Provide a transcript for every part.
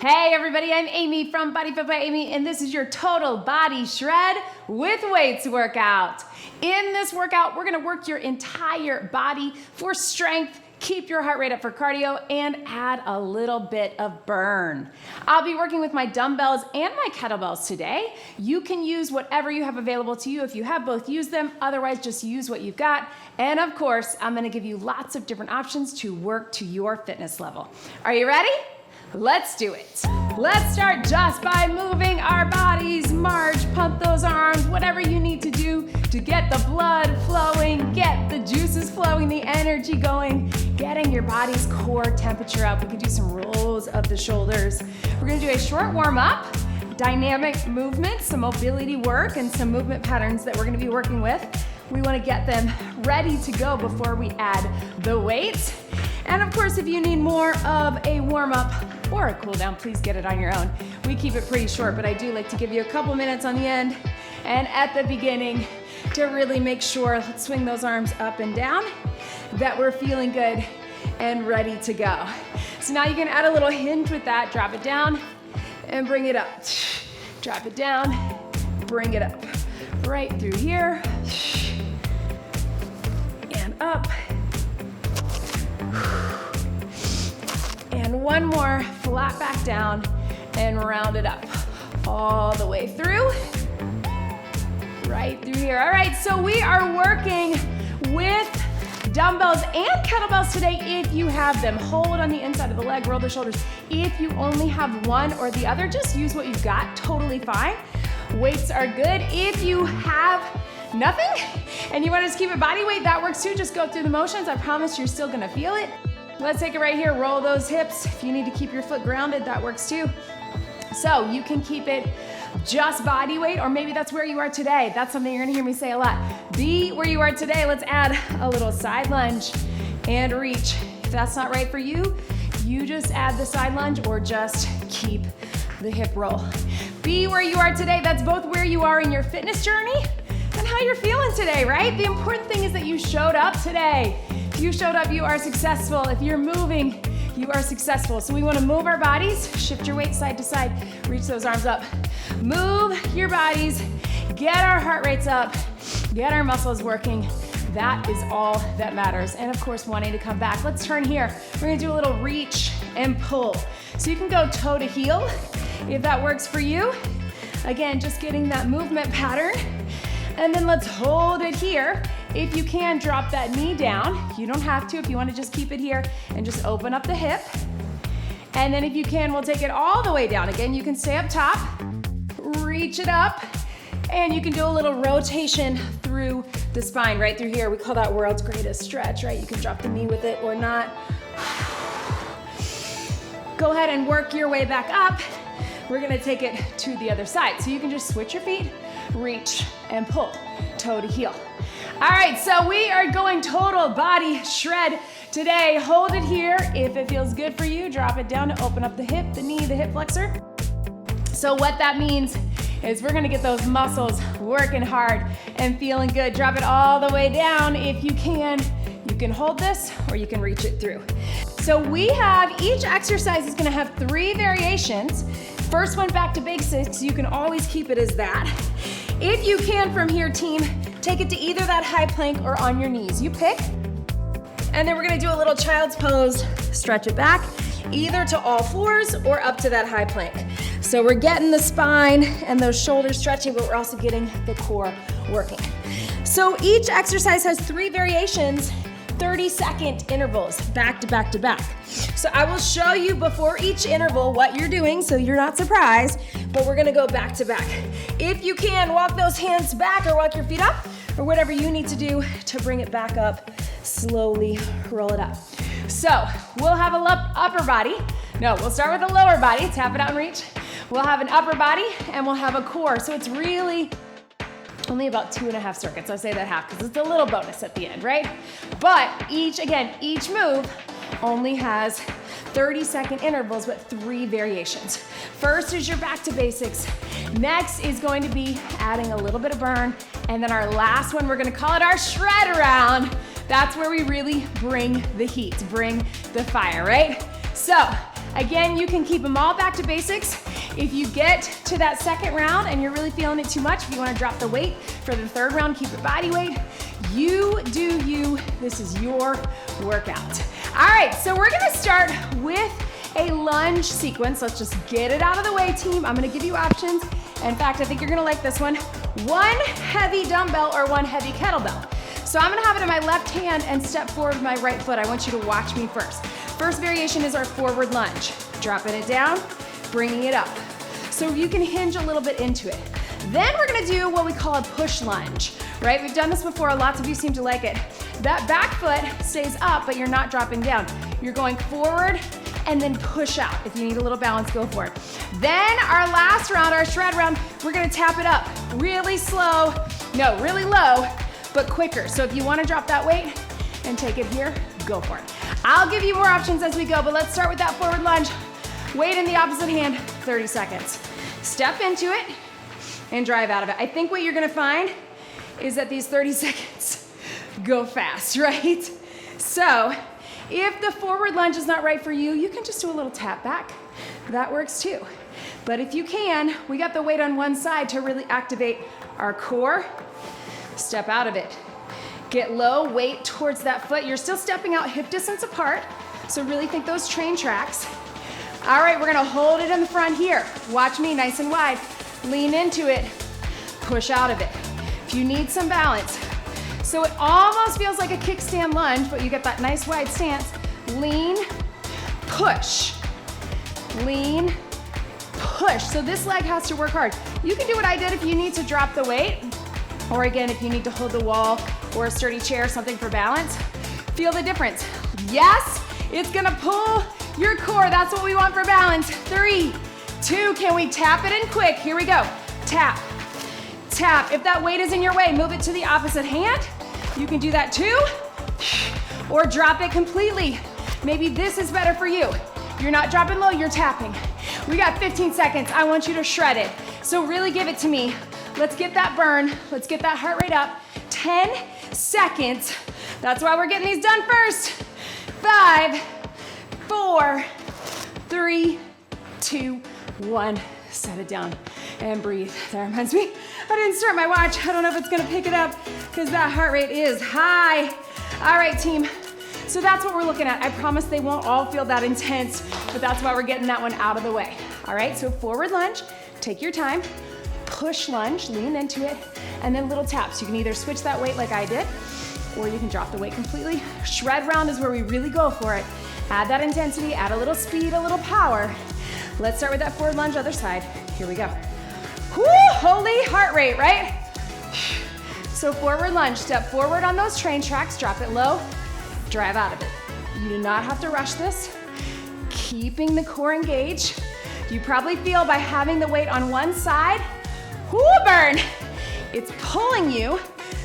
Hey everybody, I'm Amy from BodyFit by Amy, and this is your total body shred with weights workout. In this workout, we're gonna work your entire body for strength, keep your heart rate up for cardio, and add a little bit of burn. I'll be working with my dumbbells and my kettlebells today. You can use whatever you have available to you. If you have both, use them. Otherwise, just use what you've got. And of course, I'm gonna give you lots of different options to work to your fitness level. Are you ready? Let's do it. Let's start just by moving our bodies. March, pump those arms, whatever you need to do to get the blood flowing, get the juices flowing, the energy going, getting your body's core temperature up. We can do some rolls of the shoulders. We're gonna do a short warm up, dynamic movement, some mobility work, and some movement patterns that we're gonna be working with. We wanna get them ready to go before we add the weights. And of course, if you need more of a warm-up or a cool down, please get it on your own. We keep it pretty short, but I do like to give you a couple minutes on the end and at the beginning to really make sure, let's swing those arms up and down, that we're feeling good and ready to go. So now you can add a little hinge with that, drop it down and bring it up. Drop it down, bring it up. Right through here and up. And one more, flat back down and round it up. All the way through, right through here. All right, so we are working with dumbbells and kettlebells today if you have them. Hold on the inside of the leg, roll the shoulders. If you only have one or the other, just use what you've got, totally fine. Weights are good. If you have nothing and you want to just keep it body weight, that works too. Just go through the motions. I promise you're still gonna feel it. Let's take it right here. Roll those hips. If you need to keep your foot grounded, that works too. So you can keep it just body weight, or maybe that's where you are today. That's something you're gonna hear me say a lot. Be where you are today. Let's add a little side lunge and reach. If that's not right for you, you just add the side lunge or just keep the hip roll. Be where you are today. That's both where you are in your fitness journey and how you're feeling today, right? The important thing is that you showed up today. If you showed up, you are successful. If you're moving, you are successful. So we want to move our bodies, shift your weight side to side, reach those arms up. Move your bodies, get our heart rates up, get our muscles working. That is all that matters. And of course, wanting to come back. Let's turn here. We're gonna do a little reach and pull. So you can go toe to heel if that works for you. Again, just getting that movement pattern. And then let's hold it here. If you can, drop that knee down. You don't have to if you want to just keep it here and just open up the hip. And then if you can, we'll take it all the way down. Again, you can stay up top, reach it up, and you can do a little rotation through the spine, right through here. We call that world's greatest stretch, right? You can drop the knee with it or not. Go ahead and work your way back up. We're gonna take it to the other side. So you can just switch your feet, reach and pull, toe to heel. All right, so we are going total body shred today. Hold it here. If it feels good for you, drop it down to open up the hip, the knee, the hip flexor. So what that means is we're gonna get those muscles working hard and feeling good. Drop it all the way down if you can. You can hold this or you can reach it through. So we have, each exercise is gonna have 3 variations. First one, back to basics. You can always keep it as that. If you can from here, team, take it to either that high plank or on your knees. You pick. And then we're gonna do a little child's pose. Stretch it back, either to all fours or up to that high plank. So we're getting the spine and those shoulders stretching, but we're also getting the core working. So each exercise has 3 variations, 30-second intervals, back to back to back. So I will show you before each interval what you're doing so you're not surprised, but we're gonna go back to back. If you can, walk those hands back or walk your feet up or whatever you need to do to bring it back up. Slowly roll it up. So we'll have an upper body. No, we'll start with the lower body. Tap it out and reach. We'll have an upper body and we'll have a core. So it's really only about 2.5 circuits. I say that half because it's a little bonus at the end, right? But each move only has 30-second intervals with 3 variations. First is your back to basics. Next is going to be adding a little bit of burn. And then our last one, we're gonna call it our shred around. That's where we really bring the heat, bring the fire, right? So Again, you can keep them all back to basics. If you get to that second round and you're really feeling it too much, if you wanna drop the weight for the third round, keep it body weight. You do you, this is your workout. All right, so we're gonna start with a lunge sequence. Let's just get it out of the way, team. I'm gonna give you options. In fact, I think you're gonna like this one. One heavy dumbbell or one heavy kettlebell. So I'm gonna have it in my left hand and step forward with my right foot. I want you to watch me first. First variation is our forward lunge. Dropping it down, bringing it up. So you can hinge a little bit into it. Then we're gonna do what we call a push lunge, right? We've done this before, lots of you seem to like it. That back foot stays up, but you're not dropping down. You're going forward and then push out. If you need a little balance, go for it. Then our last round, our shred round, we're gonna tap it up really slow, no, really low, but quicker. So if you wanna drop that weight and take it here, go for it. I'll give you more options as we go, but let's start with that forward lunge. Weight in the opposite hand, 30 seconds. Step into it and drive out of it. I think what you're gonna find is that these 30 seconds go fast, right? So if the forward lunge is not right for you, you can just do a little tap back. That works too. But if you can, we got the weight on one side to really activate our core. Step out of it. Get low, weight towards that foot. You're still stepping out hip distance apart, so really think those train tracks. All right, we're gonna hold it in the front here. Watch me, nice and wide. Lean into it, push out of it. If you need some balance. So it almost feels like a kickstand lunge, but you get that nice wide stance. Lean, push. Lean, push. So this leg has to work hard. You can do what I did if you need to drop the weight, or again, if you need to hold the wall or a sturdy chair, something for balance. Feel the difference. Yes, it's gonna pull your core. That's what we want for balance. 3, 2, can we tap it in quick? Here we go. Tap, tap. If that weight is in your way, move it to the opposite hand. You can do that too, or drop it completely. Maybe this is better for you. You're not dropping low, you're tapping. We got 15 seconds. I want you to shred it. So really give it to me. Let's get that burn. Let's get that heart rate up. 10 seconds. That's why we're getting these done first. 5, 4, 3, 2, 1. Set it down and breathe. That reminds me, I didn't start my watch. I don't know if it's gonna pick it up because that heart rate is high. All right, team. So that's what we're looking at. I promise they won't all feel that intense, but that's why we're getting that one out of the way. All right, so forward lunge, take your time. Push lunge, lean into it, and then little taps. You can either switch that weight like I did, or you can drop the weight completely. Shred round is where we really go for it. Add that intensity, add a little speed, a little power. Let's start with that forward lunge, other side. Here we go. Whoo, holy heart rate, right? So forward lunge, step forward on those train tracks, drop it low, drive out of it. You do not have to rush this. Keeping the core engaged. You probably feel by having the weight on one side, whoo, burn. It's pulling you,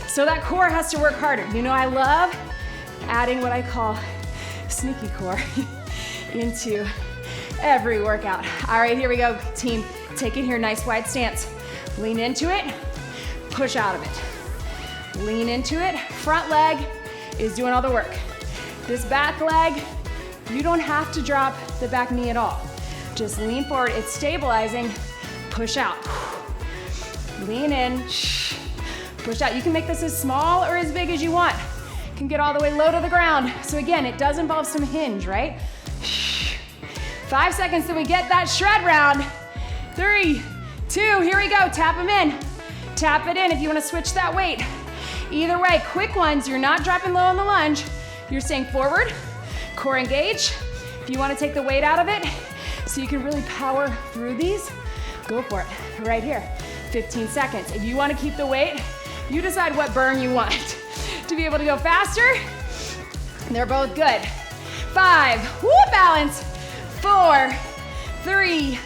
so that core has to work harder. You know, I love adding what I call sneaky core into every workout. All right, here we go, team. Take it here, nice wide stance. Lean into it, push out of it. Lean into it, front leg is doing all the work. This back leg, you don't have to drop the back knee at all. Just lean forward, it's stabilizing, push out. Lean in, push out. You can make this as small or as big as you want. You can get all the way low to the ground. So again, it does involve some hinge, right? 5 seconds till we get that shred round. 3, 2, here we go, tap them in. Tap it in if you wanna switch that weight. Either way, quick ones, you're not dropping low on the lunge. You're staying forward, core engage. If you wanna take the weight out of it, so you can really power through these, go for it, right here. 15 seconds. If you wanna keep the weight, you decide what burn you want. To be able to go faster, they're both good. 5, woo, balance. 4, 3,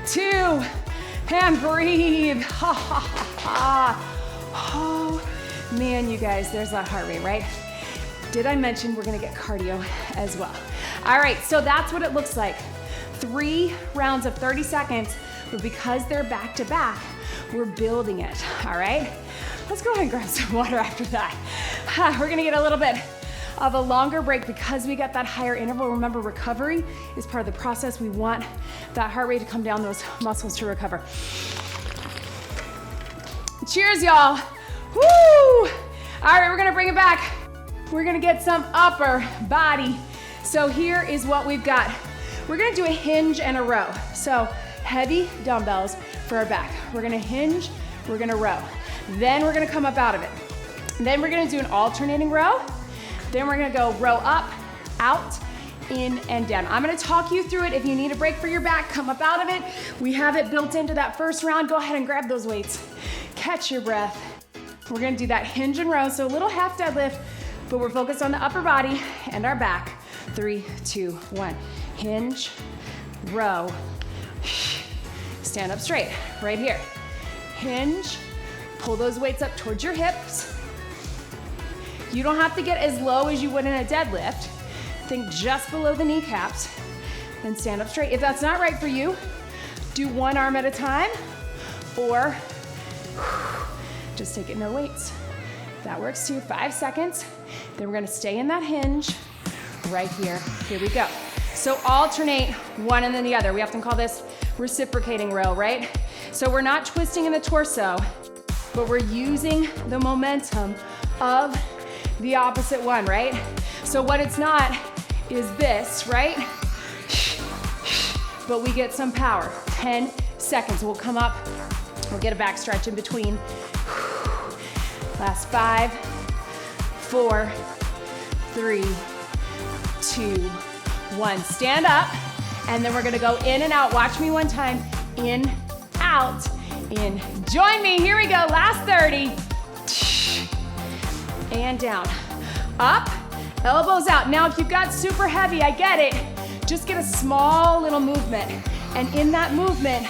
2, and breathe. Ha, ha, ha, ha. Oh, man, you guys, there's that heart rate, right? Did I mention we're gonna get cardio as well? All right, so that's what it looks like. 3 rounds of 30 seconds, but because they're back to back, we're building it, all right? Let's go ahead and grab some water after that. We're gonna get a little bit of a longer break because we got that higher interval. Remember, recovery is part of the process. We want that heart rate to come down, those muscles to recover. Cheers, y'all. Woo! All right, we're gonna bring it back. We're gonna get some upper body. So here is what we've got. We're gonna do a hinge and a row. So heavy dumbbells for our back. We're gonna hinge, we're gonna row. Then we're gonna come up out of it. Then we're gonna do an alternating row. Then we're gonna go row up, out, in, and down. I'm gonna talk you through it. If you need a break for your back, come up out of it. We have it built into that first round. Go ahead and grab those weights. Catch your breath. We're gonna do that hinge and row, so a little half deadlift, but we're focused on the upper body and our back. 3, 2, 1. Hinge, row, stand up straight, right here. Hinge, pull those weights up towards your hips. You don't have to get as low as you would in a deadlift. Think just below the kneecaps, then stand up straight. If that's not right for you, do one arm at a time, or just take it no weights. That works too. 5 seconds. Then we're gonna stay in that hinge right here. Here we go. So alternate one and then the other. We often call this reciprocating row, right? So we're not twisting in the torso, but we're using the momentum of the opposite one, right? So what it's not is this, right? But we get some power. 10 seconds. We'll come up. We'll get a back stretch in between. Last 5, 4, 3, 2, 1. Stand up, and then we're gonna go in and out. Watch me one time. In, out, in. Join me, here we go. Last 30. And down. Up, elbows out. Now, if you've got super heavy, I get it. Just get a small little movement. And in that movement,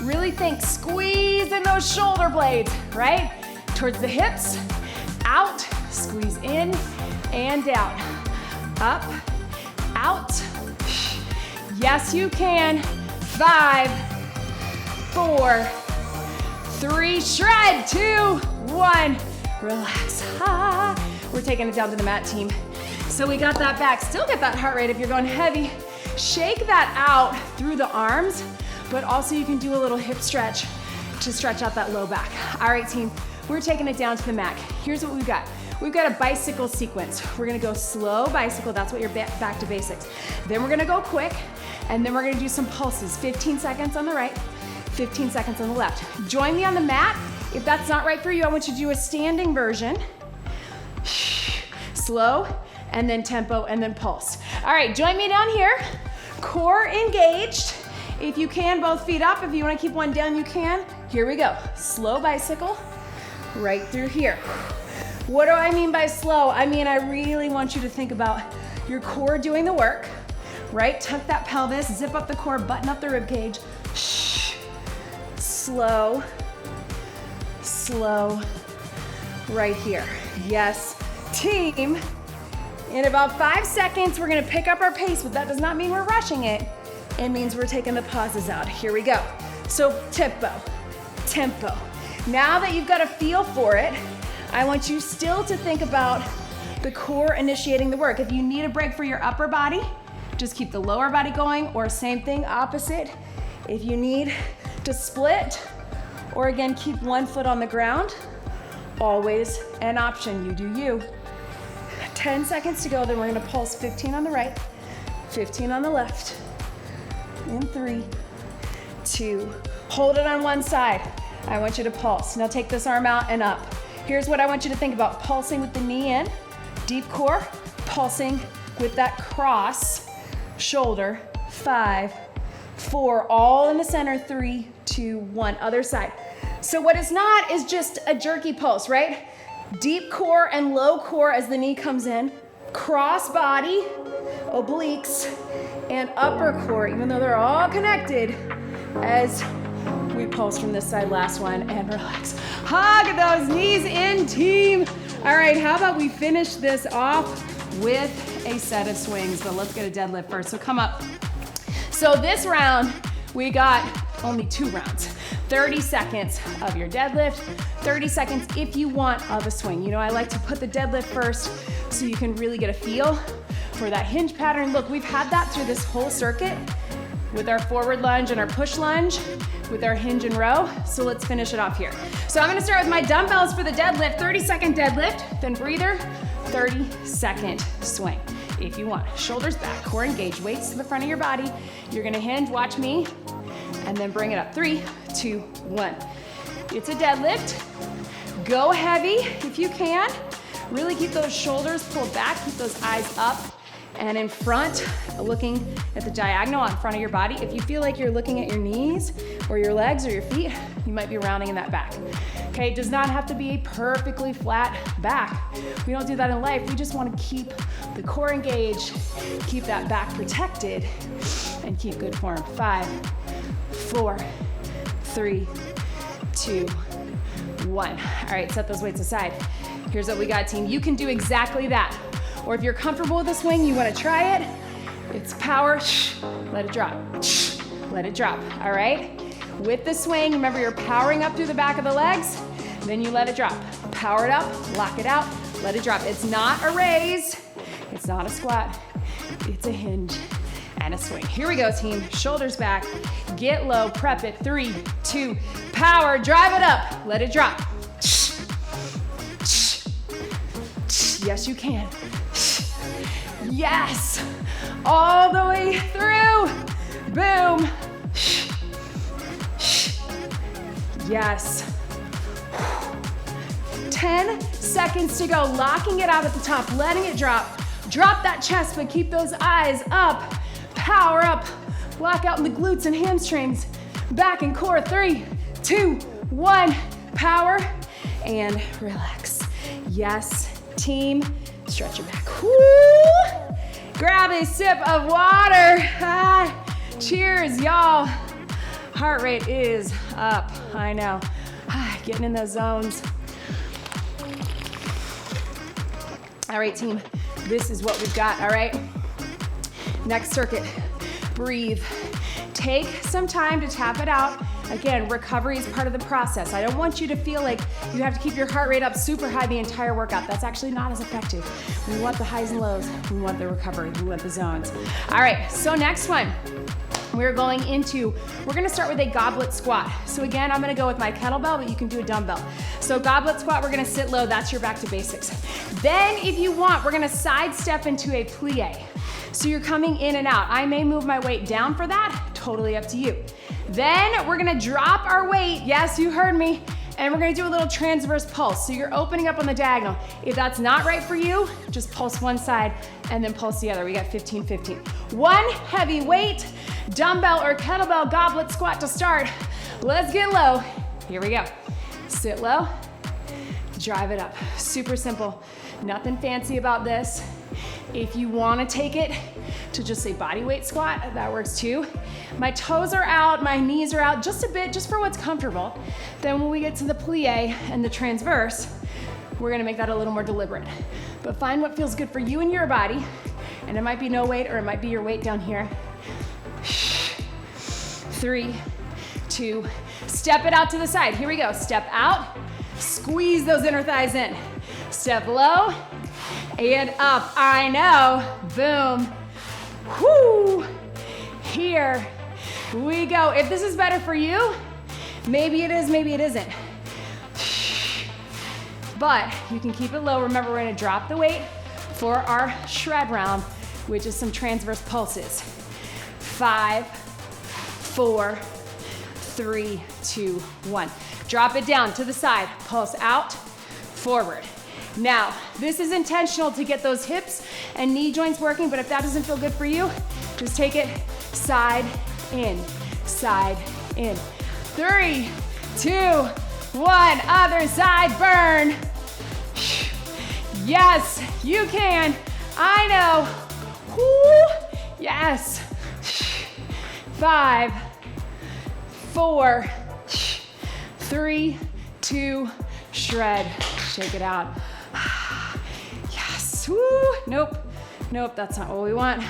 really think squeezing those shoulder blades, right? Towards the hips, out, squeeze in and down. Up, out. Yes, you can. 5, 4, 3, shred, 2, 1. Relax. We're taking it down to the mat, team. So we got that back. Still get that heart rate if you're going heavy. Shake that out through the arms, but also you can do a little hip stretch to stretch out that low back. All right, team. We're taking it down to the mat. Here's what we've got. We've got a bicycle sequence. We're gonna go slow bicycle. That's what you're back to basics. Then we're gonna go quick, and then we're gonna do some pulses. 15 seconds on the right, 15 seconds on the left. Join me on the mat. If that's not right for you, I want you to do a standing version. Slow, and then tempo, and then pulse. All right, join me down here. Core engaged. If you can, both feet up. If you wanna keep one down, you can. Here we go. Slow bicycle. Right through here. What do I mean by slow? I mean, I really want you to think about your core doing the work, right? Tuck that pelvis, zip up the core, button up the rib cage. Slow, slow, right here. Yes, team. In about 5 seconds, we're gonna pick up our pace, but that does not mean we're rushing it. It means we're taking the pauses out. Here we go. So tempo, tempo. Now that you've got a feel for it, I want you still to think about the core initiating the work. If you need a break for your upper body, just keep the lower body going, or same thing, opposite. If you need to split, or again, keep one foot on the ground, always an option, you do you. 10 seconds to go, then we're gonna pulse 15 on the right, 15 on the left. In 3, 2, hold it on one side. I want you to pulse. Now take this arm out and up. Here's what I want you to think about. Pulsing with the knee in, deep core, pulsing with that cross shoulder. 5, 4, all in the center. 3, 2, 1, other side. So what it's not is just a jerky pulse, right? Deep core and low core as the knee comes in, cross body, obliques, and upper core, even though they're all connected, as we pulse from this side, last one, and relax. Hug those knees in, team. All right, how about we finish this off with a set of swings, but let's get a deadlift first. So come up. So this round, we got only 2 rounds. 30 seconds of your deadlift, 30 seconds if you want of a swing. You know, I like to put the deadlift first so you can really get a feel for that hinge pattern. Look, we've had that through this whole circuit with our forward lunge and our push lunge, with our hinge and row. So let's finish it off here. So I'm gonna start with my dumbbells for the deadlift, 30-second deadlift, then breather, 30-second swing. If you want, shoulders back, core engaged, weights to the front of your body. You're gonna hinge, watch me, and then bring it up. 3, 2, 1. It's a deadlift. Go heavy if you can. Really keep those shoulders pulled back, keep those eyes up and in front, looking at the diagonal in front of your body. If you feel like you're looking at your knees or your legs or your feet, you might be rounding in that back. Okay, it does not have to be a perfectly flat back. We don't do that in life. We just want to keep the core engaged, keep that back protected, and keep good form. 5, 4, 3, 2, 1. All right, set those weights aside. Here's what we got, team. You can do exactly that. Or if you're comfortable with the swing, you want to try it. It's power, let it drop, let it drop, all right? With the swing, remember you're powering up through the back of the legs, then you let it drop. Power it up, lock it out, let it drop. It's not a raise, it's not a squat, it's a hinge and a swing. Here we go, team. Shoulders back, get low, prep it. 3, 2, power, drive it up, let it drop. Yes, you can. Yes, all the way through. Boom. Yes. 10 seconds to go. Locking it out at the top, letting it drop. Drop that chest, but keep those eyes up. Power up. Lock out in the glutes and hamstrings. Back and core. 3, 2, 1. Power and relax. Yes, team. Stretch your back. Woo! Grab a sip of water. Cheers, y'all. Heart rate is up. I know. Getting in those zones. All right, team. This is what we've got, all right? Next circuit. Breathe. Take some time to tap it out. Again, recovery is part of the process. I don't want you to feel like you have to keep your heart rate up super high the entire workout. That's actually not as effective. We want the highs and lows. We want the recovery. We want the zones. All right, so next one. We're gonna start with a goblet squat. So again, I'm gonna go with my kettlebell, but you can do a dumbbell. So goblet squat, we're gonna sit low. That's your back to basics. Then if you want, we're gonna sidestep into a plie. So you're coming in and out. I may move my weight down for that, totally up to you. Then we're gonna drop our weight, yes, you heard me, and we're gonna do a little transverse pulse. So you're opening up on the diagonal. If that's not right for you, just pulse one side and then pulse the other. We got 15, 15. One heavy weight, dumbbell or kettlebell goblet squat to start. Let's get low. Here we go. Sit low, drive it up. Super simple, nothing fancy about this. If you wanna take it to just a body weight squat, that works too. My toes are out, my knees are out just a bit, just for what's comfortable. Then when we get to the plie and the transverse, we're gonna make that a little more deliberate. But find what feels good for you and your body, and it might be no weight or it might be your weight down here. 3, 2, step it out to the side. Here we go, step out, squeeze those inner thighs in. Step low, and up, I know, boom. Whoo, here we go. If this is better for you, maybe it is, maybe it isn't. But you can keep it low. Remember, we're gonna drop the weight for our shred round, which is some transverse pulses. 5, 4, 3, 2, 1. Drop it down to the side, pulse out, forward. Now, this is intentional to get those hips and knee joints working, but if that doesn't feel good for you, just take it side in, side in. 3, 2, 1, other side, burn. Yes, you can. I know. Woo. Yes. 5, 4, 3, 2, shred. Shake it out. Yes. Woo. Nope. Nope, that's not what we want.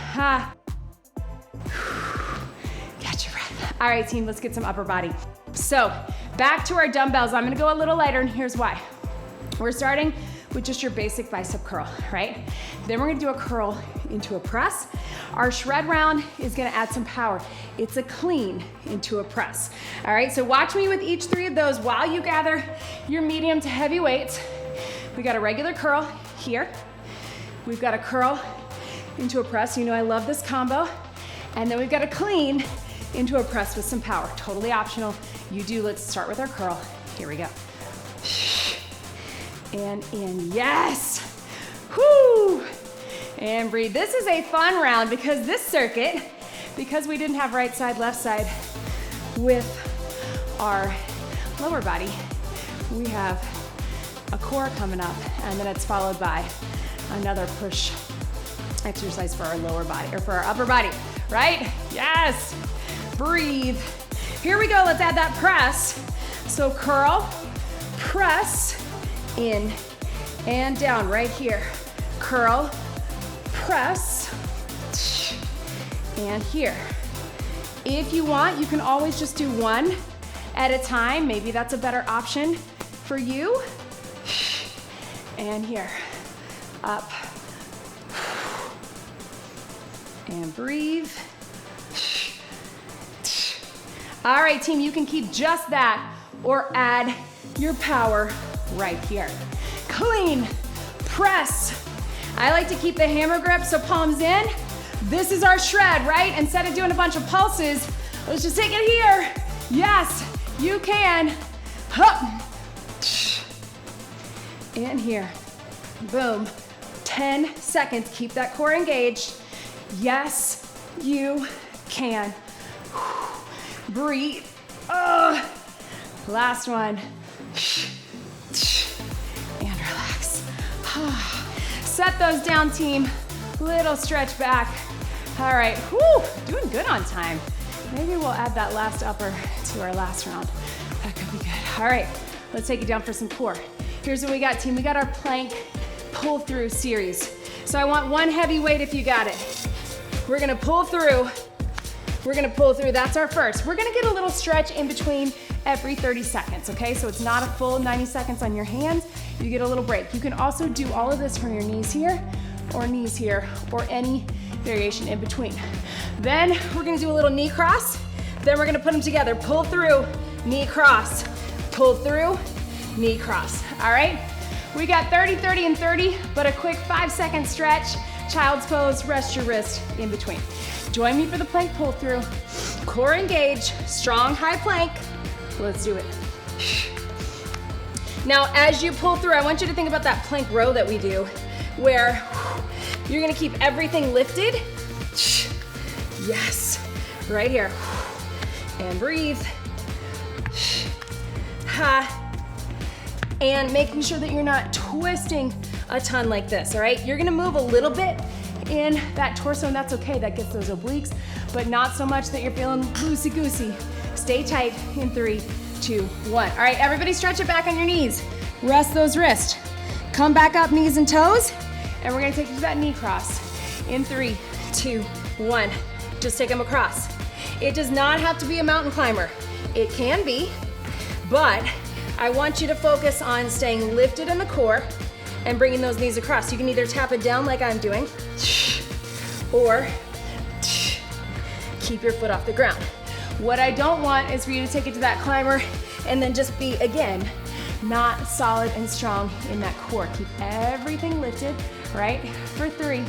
Catch your breath. All right, team, let's get some upper body. So back to our dumbbells. I'm gonna go a little lighter, and here's why. We're starting with just your basic bicep curl, right? Then we're gonna do a curl into a press. Our shred round is gonna add some power. It's a clean into a press. All right, so watch me with each 3 of those while you gather your medium to heavy weights. We got a regular curl here. We've got a curl into a press. You know I love this combo. And then we've got a clean into a press with some power. Totally optional. You do. Let's start with our curl. Here we go. And in, yes. Whoo. And breathe. This is a fun round because this circuit, because we didn't have right side, left side with our lower body, we have a core coming up, and then it's followed by another push exercise for our lower body, or for our upper body, right? Yes. Breathe. Here we go. Let's add that press. So curl, press, in and down right here. Curl, press, and here. If you want, you can always just do one at a time. Maybe that's a better option for you. And here, up, and breathe. All right, team, you can keep just that or add your power right here. Clean, press. I like to keep the hammer grip, so palms in. This is our shred, right? Instead of doing a bunch of pulses, let's just take it here. Yes, you can. Hup. And here, boom. 10 seconds, keep that core engaged. Yes, you can. Breathe. Last one. And relax. Set those down, team. Little stretch back. All right, whew, doing good on time. Maybe we'll add that last upper to our last round. That could be good. All right, let's take it down for some core. Here's what we got, team. We got our plank pull through series. So I want one heavy weight if you got it. We're gonna pull through. We're gonna pull through, that's our first. We're gonna get a little stretch in between every 30 seconds, okay? So it's not a full 90 seconds on your hands, you get a little break. You can also do all of this from your knees here, or any variation in between. Then we're gonna do a little knee cross, then we're gonna put them together. Pull through, knee cross, pull through, knee cross, all right? We got 30, 30, and 30, but a quick 5-second stretch, child's pose, rest your wrist in between. Join me for the plank pull through. Core engage, strong high plank. Let's do it. Now, as you pull through, I want you to think about that plank row that we do, where you're gonna keep everything lifted. Yes, right here. And breathe. And making sure that you're not twisting a ton like this, all right? You're gonna move a little bit in that torso, and that's okay, that gets those obliques, but not so much that you're feeling loosey-goosey. Stay tight in 3, 2, 1. All right, everybody stretch it back on your knees. Rest those wrists. Come back up, knees and toes, and we're gonna take you to that knee cross. In 3, 2, 1. Just take them across. It does not have to be a mountain climber. It can be, but I want you to focus on staying lifted in the core and bringing those knees across. You can either tap it down like I'm doing, or keep your foot off the ground. What I don't want is for you to take it to that climber and then just be, again, not solid and strong in that core. Keep everything lifted, right? For 3,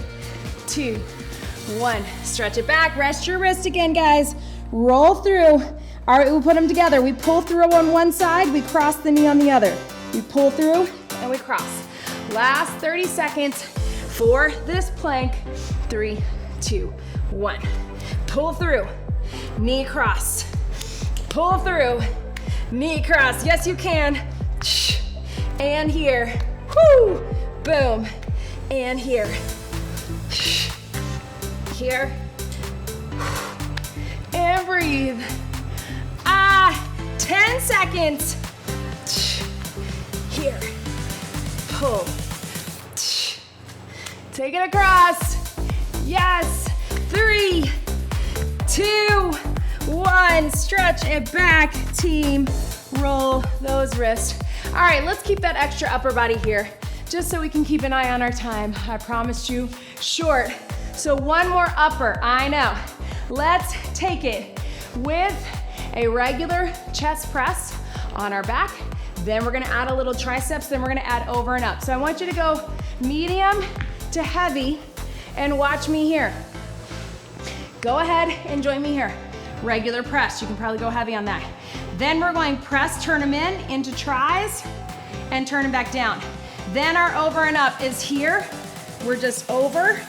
2, 1. Stretch it back, rest your wrist again, guys. Roll through. All right, we put them together. We pull through on one side, we cross the knee on the other. We pull through and we cross. Last 30 seconds for this plank. 3, 2, 1. Pull through, knee cross. Pull through, knee cross. Yes, you can. And here, whoo, boom. And here, here, and breathe. 10 seconds. Here, pull. Take it across. Yes. 3, 2, 1, stretch it back, team. Roll those wrists. All right, let's keep that extra upper body here, just so we can keep an eye on our time. I promised you short. So one more upper, I know. Let's take it with a regular chest press on our back. Then we're gonna add a little triceps, then we're gonna add over and up. So I want you to go medium to heavy and watch me here. Go ahead and join me here. Regular press, you can probably go heavy on that. Then we're going press, turn them in into tries and turn them back down. Then our over and up is here. We're just over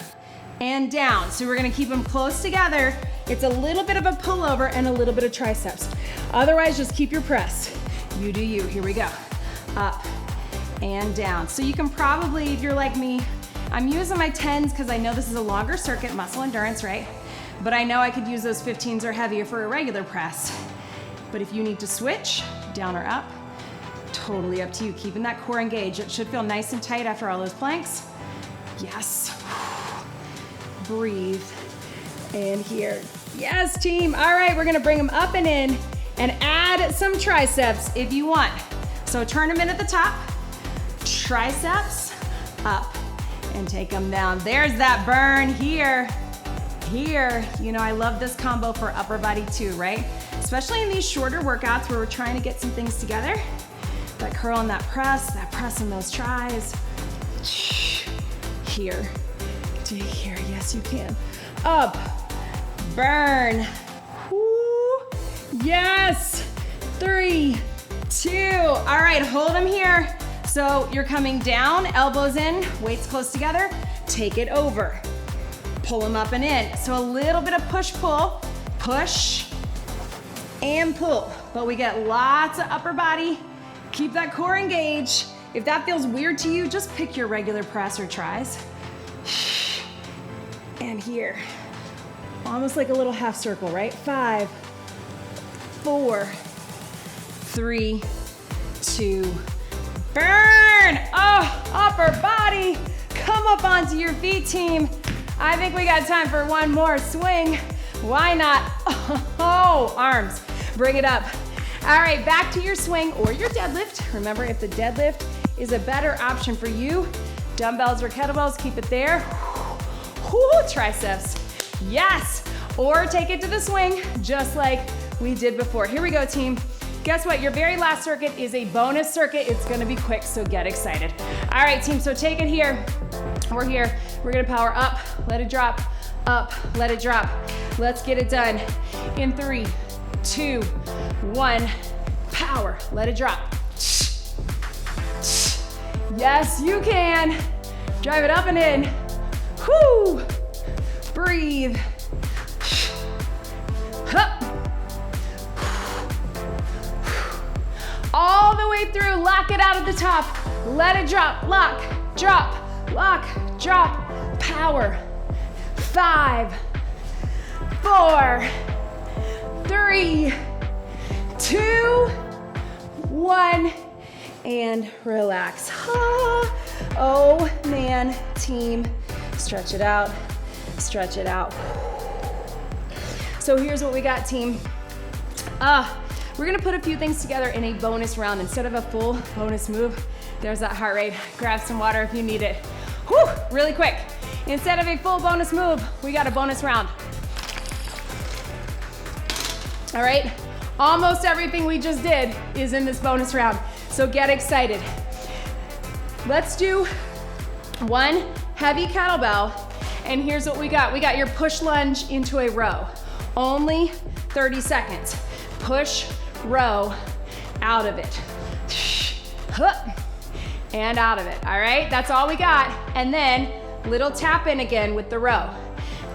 and down. So we're gonna keep them close together. It's a little bit of a pullover and a little bit of triceps. Otherwise, just keep your press. You do you, here we go. Up and down. So you can probably, if you're like me, I'm using my 10s because I know this is a longer circuit, muscle endurance, right? But I know I could use those 15s or heavier for a regular press. But if you need to switch, down or up, totally up to you. Keeping that core engaged. It should feel nice and tight after all those planks. Yes. Breathe. And here. Yes, team. All right, we're gonna bring them up and in and add some triceps if you want. So turn them in at the top, triceps up, and take them down. There's that burn here. Here, you know, I love this combo for upper body too, right? Especially in these shorter workouts where we're trying to get some things together. That curl and that press and those tries. Here to here, yes you can. Up, burn. Woo. Yes, 3, 2. All right, hold them here. So you're coming down, elbows in, weights close together, take it over. Pull them up and in. So a little bit of push-pull, push and pull. But we get lots of upper body. Keep that core engaged. If that feels weird to you, just pick your regular press or tries. And here, almost like a little half circle, right? 5, 4, 3, 2, burn! Oh, upper body. Come up onto your feet, team. I think we got time for one more swing. Why not? Oh, arms, bring it up. All right, back to your swing or your deadlift. Remember, if the deadlift is a better option for you, dumbbells or kettlebells, keep it there. Whoo, triceps, yes. Or take it to the swing, just like we did before. Here we go, team. Guess what? Your very last circuit is a bonus circuit. It's gonna be quick, so get excited. All right, team, so take it here. We're here. We're gonna power up, let it drop, up, let it drop. Let's get it done. In 3, 2, 1, power, let it drop. Yes, you can. Drive it up and in. Whoo! Breathe. Up. All the way through, lock it out at the top. Let it drop, lock, drop, lock, drop, power. 5, 4, 3, 2, 1, and relax. Oh man, team, stretch it out, stretch it out. So here's what we got, team. We're gonna put a few things together in a bonus round. Instead of a full bonus move, there's that heart rate. Grab some water if you need it. Whew, really quick. Instead of a full bonus move, we got a bonus round. All right, almost everything we just did is in this bonus round, so get excited. Let's do one heavy kettlebell, and here's what we got. We got your push lunge into a row. Only 30 seconds. Push, row, out of it. And out of it, all right? That's all we got. And then little tap in again with the row.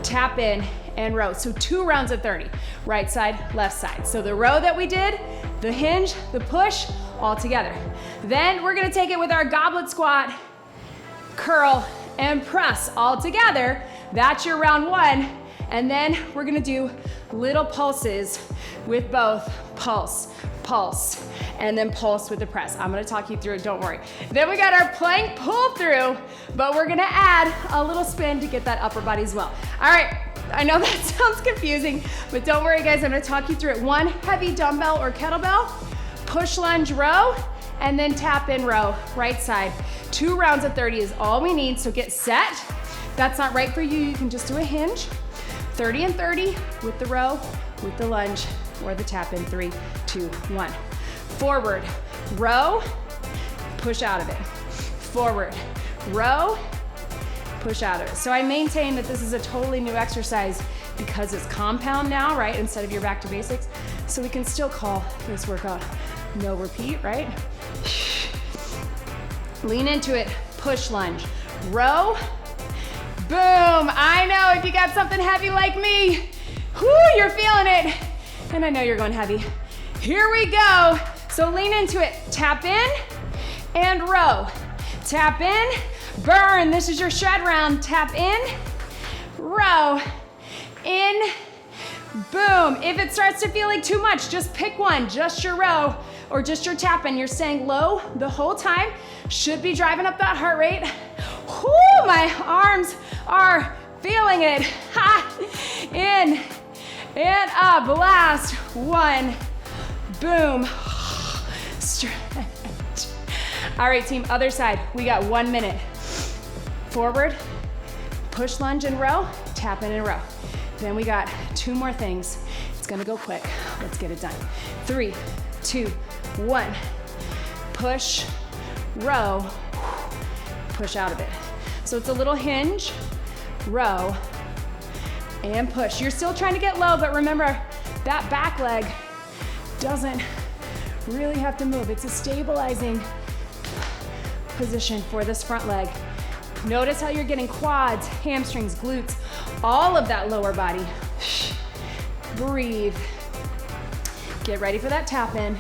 Tap in and row. So 2 rounds of 30, right side, left side. So the row that we did, the hinge, the push, all together. Then we're gonna take it with our goblet squat, curl, and press all together. That's your round 1. And then we're gonna do little pulses with both pulse, pulse, and then pulse with the press. I'm gonna talk you through it, don't worry. Then we got our plank pull through, but we're gonna add a little spin to get that upper body as well. All right, I know that sounds confusing, but don't worry guys, I'm gonna talk you through it. One heavy dumbbell or kettlebell, push lunge row, and then tap in row, right side. 2 rounds of 30 is all we need, so get set. If that's not right for you, you can just do a hinge. 30 and 30 with the row, with the lunge, or the tap in. 3, 2, 1. Forward, row, push out of it. Forward, row, push out of it. So I maintain that this is a totally new exercise because it's compound now, right? Instead of your back to basics. So we can still call this workout no repeat, right? Lean into it, push lunge, row, boom. I know if you got something heavy like me, whoo, you're feeling it. And I know you're going heavy. Here we go. So lean into it, tap in and row. Tap in, burn. This is your shred round. Tap in, row, in, boom. If it starts to feel like too much, just pick one, just your row or just your tap in. You're staying low the whole time. Should be driving up that heart rate. Whoo, my arms are feeling it. Ha! In and up, last one, boom, stretch. All right, team, other side. We got 1 minute. Forward, push lunge and row, tap in and row. Then we got 2 more things. It's gonna go quick. Let's get it done. 3, 2, 1. Push, row, push out of it. So it's a little hinge, row, and push. You're still trying to get low, but remember, that back leg doesn't really have to move. It's a stabilizing position for this front leg. Notice how you're getting quads, hamstrings, glutes, all of that lower body. Breathe. Get ready for that tap in.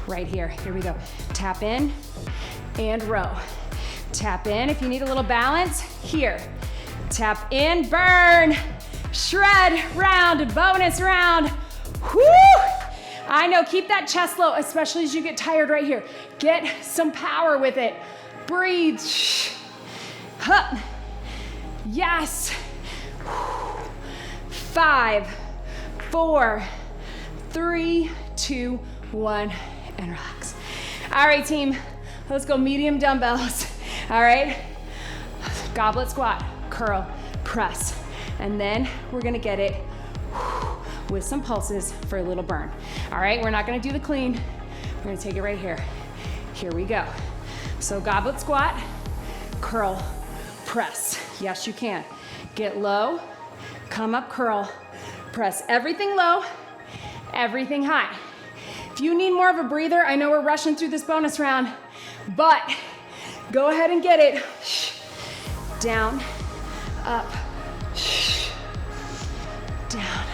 Right here, here we go. Tap in and row. Tap in if you need a little balance, here. Tap in, burn, shred round, bonus round. Whoo! I know, keep that chest low, especially as you get tired right here. Get some power with it. Breathe. Hup. Yes. 5, 4, 3, 2, 1, and relax. All right, team, let's go medium dumbbells. All right, goblet squat, curl, press, and then we're gonna get it with some pulses for a little burn. All right, we're not gonna do the clean. We're gonna take it right here. Here we go. So goblet squat, curl, press. Yes, you can. Get low, come up, curl, press. Everything low, everything high. If you need more of a breather, I know we're rushing through this bonus round, but go ahead and get it. Down, up, down,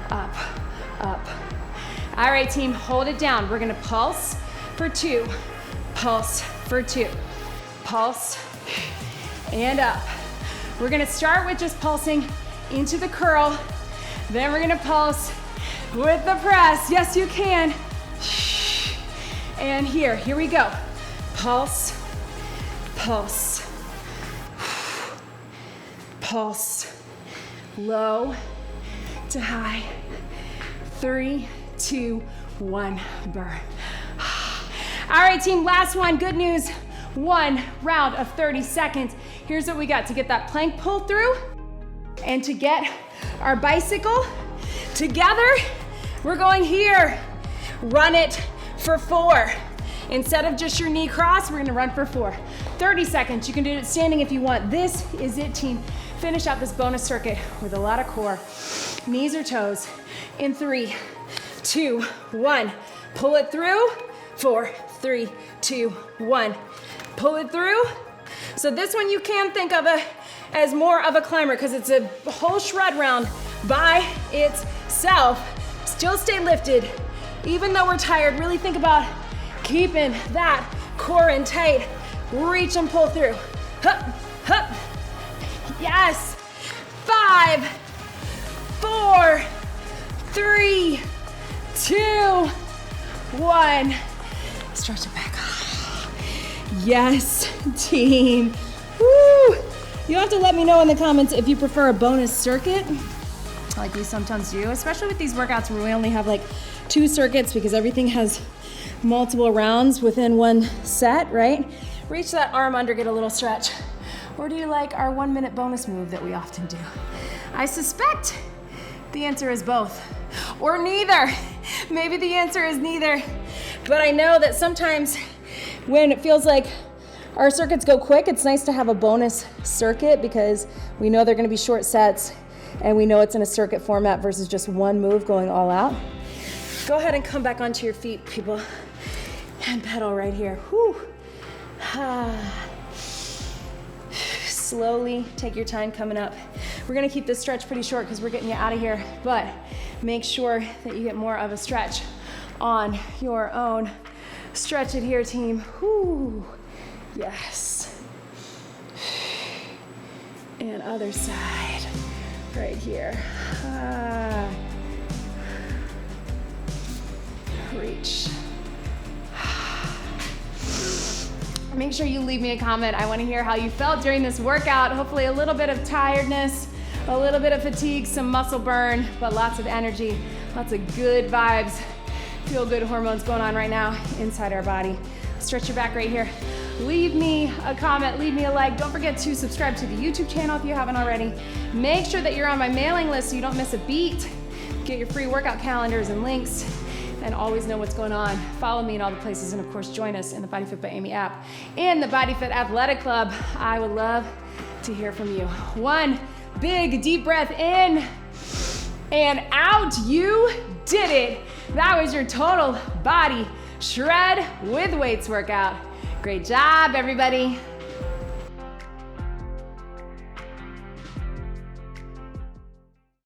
up, up. All right, team, hold it down. We're gonna pulse for 2, pulse for 2, pulse, and up. We're gonna start with just pulsing into the curl, then we're gonna pulse with the press. Yes, you can. And here we go. Pulse, pulse, pulse, low to high. 3, 2, 1, burn. All right, team, last one. Good news. 1 round of 30 seconds. Here's what we got to get that plank pull through and to get our bicycle together. We're going here. Run it for 4. Instead of just your knee cross, we're gonna run for 4. 30 seconds. You can do it standing if you want. This is it, team. Finish out this bonus circuit with a lot of core. Knees or toes. In 3, 2, 1. Pull it through. 4, 3, 2, 1. Pull it through. So this one you can think of as more of a climber because it's a whole shred round by itself. Still stay lifted. Even though we're tired, really think about keeping that core in tight. Reach and pull through. Hup, hup. Yes. 5, 4, 3, 2, 1. Stretch it back. Yes, team. Woo! You'll have to let me know in the comments if you prefer a bonus circuit, like we sometimes do, especially with these workouts where we only have like 2 circuits because everything has multiple rounds within one set, right? Reach that arm under, get a little stretch. Or do you like our 1-minute bonus move that we often do? I suspect the answer is both, or neither. Maybe the answer is neither. But I know that sometimes when it feels like our circuits go quick, it's nice to have a bonus circuit because we know they're gonna be short sets and we know it's in a circuit format versus just one move going all out. Go ahead and come back onto your feet, people, and pedal right here. Whew. Slowly take your time coming up. We're gonna keep this stretch pretty short because we're getting you out of here, but make sure that you get more of a stretch on your own. Stretch it here, team. Whew. Yes. And other side, right here. Reach. Make sure you leave me a comment. I want to hear how you felt during this workout. Hopefully a little bit of tiredness, a little bit of fatigue, some muscle burn, but lots of energy, lots of good vibes, feel good hormones going on right now inside our body. Stretch your back right here. Leave me a comment, leave me a like. Don't forget to subscribe to the YouTube channel if you haven't already. Make sure that you're on my mailing list so you don't miss a beat. Get your free workout calendars and links, and always know what's going on. Follow me in all the places, and of course join us in the BodyFit by Amy app and the BodyFit Athletic Club. I would love to hear from you. 1 big deep breath in and out. You did it. That was your total body shred with weights workout. Great job, everybody.